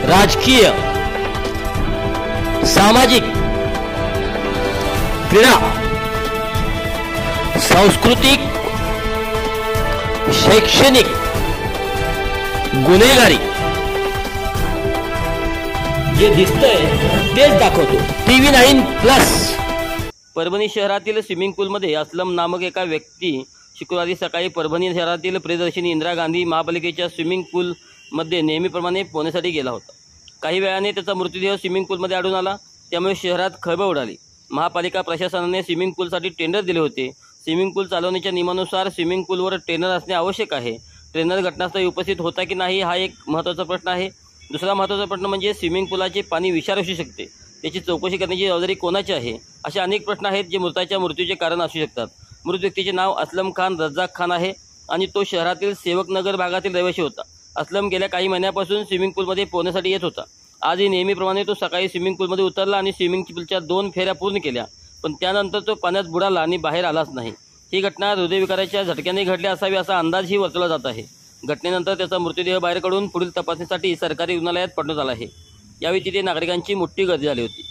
राजकीय, सामाजिक, क्रीडा, सांस्कृतिक, शैक्षणिक, गुन्हेगारी जे दिसतंय तेच दाखवतो TV9+। परभणी शहरातील स्विमिंग पूलमध्ये असलम नामक एका व्यक्ती शुक्रवारी सकाळी परभणी शहरातील प्रियदर्शिनी इंदिरा गांधी महापालिकेच्या स्विमिंग पूलमध्ये नेहमीप्रमाणे पोहण्यासाठी गेला होता। काही वेळाने त्याचा मृतदेह स्विमिंग पूलमध्ये आढळून आला, त्यामुळे शहरात खळबळ उडाली। महापालिका प्रशासनाने स्विमिंग पूलसाठी टेंडर दिले होते। स्विमिंग पूल चालवण्याच्या नियमानुसार स्विमिंग पूलवर ट्रेनर असणे आवश्यक आहे। ट्रेनर घटनास्थळी उपस्थित होता की नाही हा एक महत्त्वाचा प्रश्न आहे। दुसरा महत्त्वाचा प्रश्न म्हणजे स्विमिंग पूलाचे पाणी विषारी असू शकते, त्याची चौकशी करण्याची जबाबदारी कोणाची आहे, असे अनेक प्रश्न आहेत जे मृताच्या मृत्यूचे कारण असू शकतात। मृत व्यक्तीचे नाव असलम खान रज्जाक खान आहे आणि तो शहरातील सेवकनगर भागातील रहिवासी होता। असलम गेल्या काही महिन्यापासून स्विमिंग पूलमध्ये पोहण्यासाठी येत होता। आजही नेहमीप्रमाणे तो सकाळी स्विमिंग पूलमध्ये उतरला आणि स्विमिंग पूलच्या 2 फेऱ्या पूर्ण केल्या, पण त्यानंतर तो पाण्यात बुडाला आणि बाहेर आलाच नाही। ही घटना हृदयविकाराच्या झटक्याने घडली असावी असा अंदाजही वर्तवला जात आहे। घटनेनंतर त्याचा मृतदेह बाहेर काढून पुढील तपासणीसाठी सरकारी रुग्णालयात पाठवण्यात आला आहे। यावेळी तिथे नागरिकांची मोठी गर्दी झाली होती।